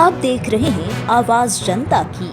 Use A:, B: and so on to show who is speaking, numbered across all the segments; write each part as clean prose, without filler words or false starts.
A: आप देख रहे हैं आवाज जनता की।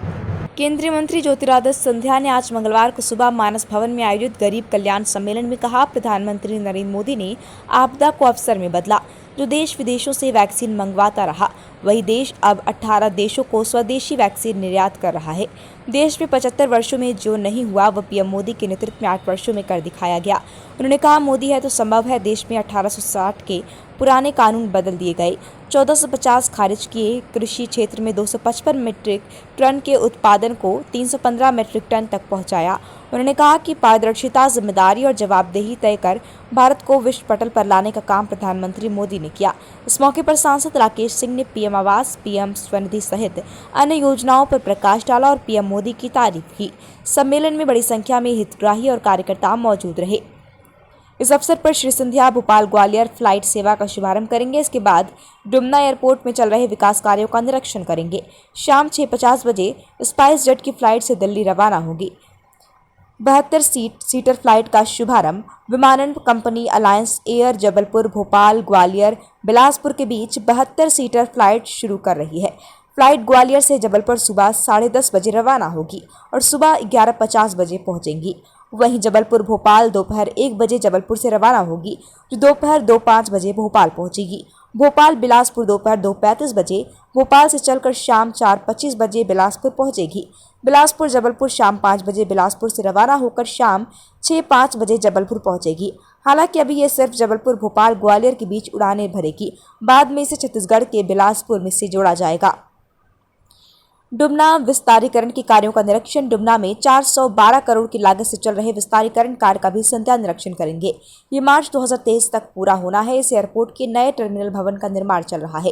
B: केंद्रीय मंत्री ज्योतिरादित्य सिंधिया ने आज मंगलवार को सुबह मानस भवन में आयोजित गरीब कल्याण सम्मेलन में कहा, प्रधानमंत्री नरेंद्र मोदी ने आपदा को अवसर में बदला। जो देश विदेशों से वैक्सीन मंगवाता रहा, वही देश अब 18 देशों को स्वदेशी वैक्सीन निर्यात कर रहा है। देश में 75 वर्षों में जो नहीं हुआ, वह पीएम मोदी के नेतृत्व में 8 वर्षों में कर दिखाया गया। उन्होंने कहा, मोदी है तो संभव है। देश में 1860 के पुराने कानून बदल दिए गए, 1450 खारिज किए, कृषि क्षेत्र में 255 मीट्रिक टन के उत्पादन को 315 मीट्रिक टन तक पहुंचाया। उन्होंने कहा कि पारदर्शिता, जिम्मेदारी और जवाबदेही तय कर भारत को विश्व पटल पर लाने का काम प्रधानमंत्री मोदी ने किया। इस मौके पर सांसद राकेश सिंह ने पीएम आवास, पीएम स्वनिधि सहित अन्य योजनाओं पर प्रकाश डाला और पीएम मोदी की तारीफ की। सम्मेलन में बड़ी संख्या में हितग्राही और कार्यकर्ता मौजूद रहे। इस अवसर पर श्री सिंधिया भोपाल ग्वालियर फ्लाइट सेवा का शुभारंभ करेंगे। इसके बाद डुमना एयरपोर्ट में चल रहे विकास कार्यों का निरीक्षण करेंगे। शाम 6:50 बजे स्पाइस जेट की फ्लाइट से दिल्ली रवाना होगी। 72 सीटर फ्लाइट का शुभारंभ विमानन company alliance air Jabalpur, Bhopal, Gwalior, Bilaspur के बीच 72 सीटर फ्लाइट शुरू कर रही है। फ्लाइट ग्वालियर से जबलपुर सुबह 10:30 बजे रवाना होगी और सुबह 11:50 बजे पहुंचेंगी। वहीं जबलपुर भोपाल दोपहर 1 बजे जबलपुर से रवाना होगी, जो दोपहर 2:05 बजे भोपाल पहुंचेगी। भोपाल बिलासपुर दोपहर 2:35 बजे, भोपाल से चलकर शाम 4:25 बजे बिलासपुर पहुंचेगी। बिलासपुर जबलपुर शाम 5 बजे बिलासपुर से रवाना होकर शाम 6:05 बजे जबलपुर पहुंचेगी। हालांकि अभी ये सिर्फ जबलपुर भोपाल ग्वालियर के बीच उड़ानें भरेगी, बाद में इसे छत्तीसगढ़ के बिलासपुर में से जोड़ा जाएगा। डुमना विस्तारीकरण के कार्यों का निरीक्षण। डुमना में 412 करोड़ की लागत से चल रहे विस्तारीकरण कार्य का भी सिंधिया निरीक्षण करेंगे। ये मार्च 2023 तक पूरा होना है। इस एयरपोर्ट के नए टर्मिनल भवन का निर्माण चल रहा है।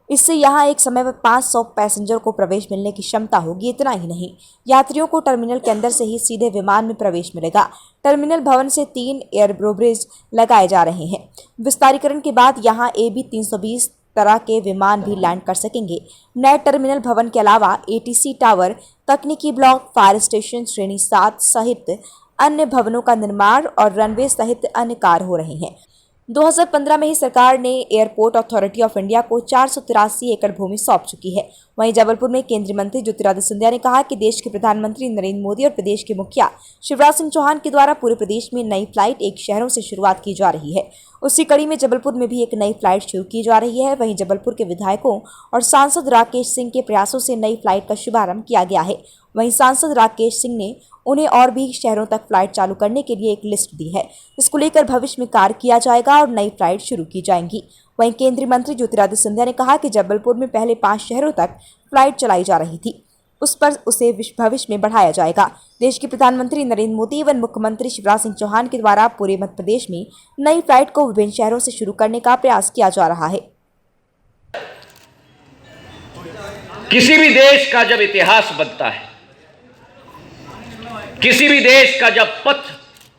B: इससे यहां एक समय पर 500 पैसेंजर को प्रवेश मिलने की क्षमता होगी। इतना ही नहीं, यात्रियों को टर्मिनल के अंदर से ही सीधे विमान में प्रवेश मिलेगा। टर्मिनल भवन से 3 एयरब्रिज लगाए जा रहे हैं। विस्तारीकरण के बाद यहां AB 320 तरह के विमान भी लैंड कर सकेंगे। नए टर्मिनल भवन के अलावा ATC टावर, तकनीकी ब्लॉक, फायर स्टेशन श्रेणी 7 सहित अन्य भवनों का निर्माण और रनवे सहित अन्य कार्य हो रहे हैं। 2015 में ही सरकार ने एयरपोर्ट अथॉरिटी ऑफ इंडिया को 483 एकड़ भूमि सौंप चुकी है। वहीं जबलपुर में केंद्रीय मंत्री ज्योतिरादित्य सिंधिया ने कहा कि देश के प्रधानमंत्री नरेंद्र मोदी और प्रदेश के मुखिया शिवराज सिंह चौहान के द्वारा पूरे प्रदेश में नई फ्लाइट एक शहरों से शुरुआत की जा रही है। उसी कड़ी में जबलपुर में भी एक नई फ्लाइट शुरू की जा रही है। वहीं जबलपुर के विधायकों और सांसद राकेश सिंह के प्रयासों से नई फ्लाइट का शुभारंभ किया गया है। वहीं सांसद राकेश सिंह ने उन्हें और भी शहरों तक फ्लाइट चालू करने के लिए एक लिस्ट दी है। इसको लेकर भविष्य में कार्य किया जाएगा और नई फ्लाइट शुरू की जाएंगी। वहीं केंद्रीय मंत्री ज्योतिरादित्य सिंधिया ने कहा कि जबलपुर में पहले 5 शहरों तक फ्लाइट चलाई जा रही थी, उस पर उसे भविष्य में बढ़ाया जाएगा। देश के प्रधानमंत्री नरेंद्र मोदी एवं मुख्यमंत्री शिवराज सिंह चौहान के द्वारा पूरे मध्य प्रदेश में नई फ्लाइट को विभिन्न शहरों से शुरू करने का प्रयास किया जा रहा है।
C: किसी भी देश का जब इतिहास बनता है, किसी भी देश का जब पथ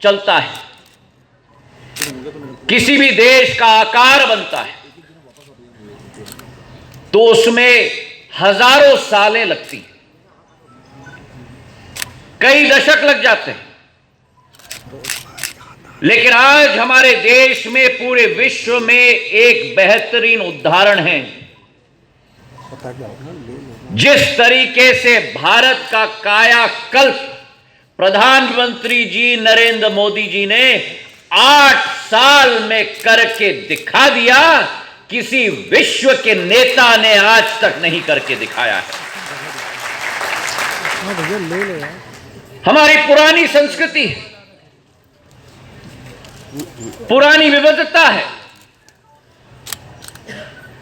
C: चलता है, किसी भी देश का आकार बनता है, तो उसमें हजारों सालें लगती हैं, कई दशक लग जाते हैं। लेकिन आज हमारे देश में, पूरे विश्व में एक बेहतरीन उदाहरण है। जिस तरीके से भारत का कायाकल्प प्रधानमंत्री जी नरेंद्र मोदी जी ने 8 साल में करके दिखा दिया, किसी विश्व के नेता ने आज तक नहीं करके दिखाया है। हमारी पुरानी संस्कृति है, पुरानी विविधता है,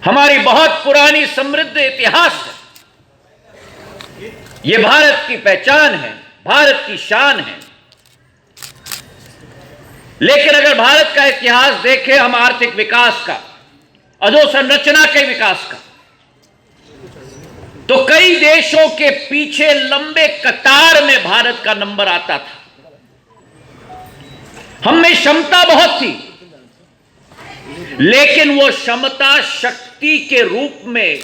C: हमारी बहुत पुरानी समृद्ध इतिहास है। यह भारत की पहचान है, भारत की शान है। लेकिन अगर भारत का इतिहास देखें, हम आर्थिक विकास का, अधोसंरचना के विकास का, तो कई देशों के पीछे लंबे कतार में भारत का नंबर आता था। हम में क्षमता बहुत थी, लेकिन वो क्षमता शक्ति के रूप में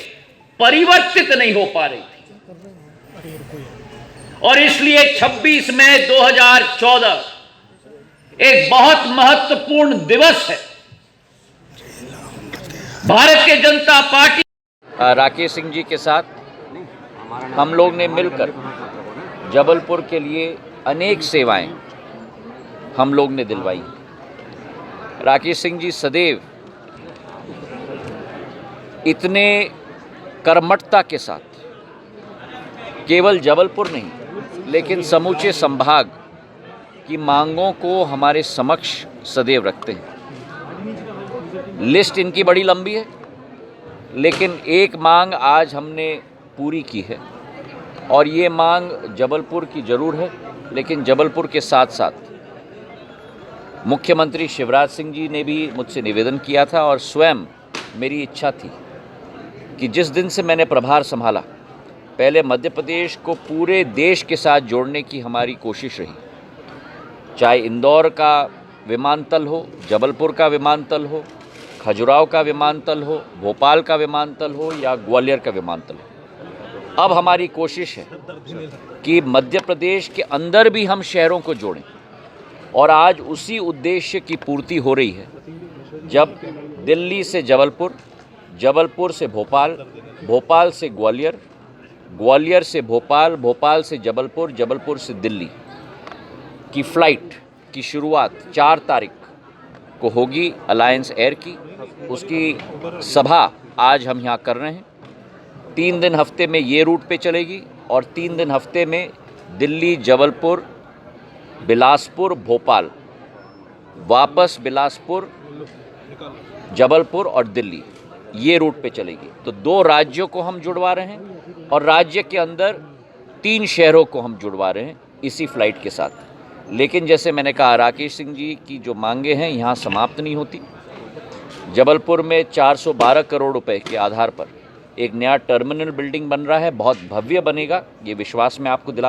C: परिवर्तित नहीं हो पा रही थी। और इसलिए 26 मई 2014 एक बहुत महत्वपूर्ण दिवस है। भारतीय जनता पार्टी राकेश सिंह जी के साथ हम लोग ने मिलकर जबलपुर के लिए अनेक सेवाएं हम लोग ने दिलवाई। राकेश सिंह जी सदैव इतने कर्मठता के साथ केवल जबलपुर नहीं लेकिन समूचे संभाग की मांगों को हमारे समक्ष सदैव रखते हैं। लिस्ट इनकी बड़ी लंबी है लेकिन एक मांग आज हमने पूरी की है और ये मांग जबलपुर की ज़रूर है, लेकिन जबलपुर के साथ साथ मुख्यमंत्री शिवराज सिंह जी ने भी मुझसे निवेदन किया था और स्वयं मेरी इच्छा थी कि जिस दिन से मैंने प्रभार संभाला, पहले मध्य प्रदेश को पूरे देश के साथ जोड़ने की हमारी कोशिश रही। चाहे इंदौर का विमानतल हो, जबलपुर का विमानतल हो, खजुराहो का विमानतल हो, भोपाल का विमानतल हो या ग्वालियर का विमानतल हो। अब हमारी कोशिश है कि मध्य प्रदेश के अंदर भी हम शहरों को जोड़ें और आज उसी उद्देश्य की पूर्ति हो रही है जब दिल्ली से जबलपुर, जबलपुर से भोपाल, भोपाल से ग्वालियर, ग्वालियर से भोपाल, भोपाल से जबलपुर, जबलपुर से दिल्ली की फ़्लाइट की शुरुआत 4 तारीख को होगी अलायंस एयर की। उसकी सभा आज हम यहाँ कर रहे हैं। 3 दिन हफ्ते में ये रूट पे चलेगी और 3 दिन हफ्ते में दिल्ली, जबलपुर, बिलासपुर, भोपाल, वापस बिलासपुर, जबलपुर और दिल्ली, ये रूट पे चलेगी। तो 2 राज्यों को हम जुड़वा रहे हैं और राज्य के अंदर 3 शहरों को हम जुड़वा रहे हैं इसी फ़्लाइट के साथ। लेकिन जैसे मैंने कहा, राकेश सिंह जी की जो मांगे हैं यहाँ समाप्त नहीं होती। जबलपुर में 412 करोड़ रुपए के आधार पर एक नया टर्मिनल बिल्डिंग बन रहा है, बहुत भव्य बनेगा, ये विश्वास मैं आपको दिलाता हूं।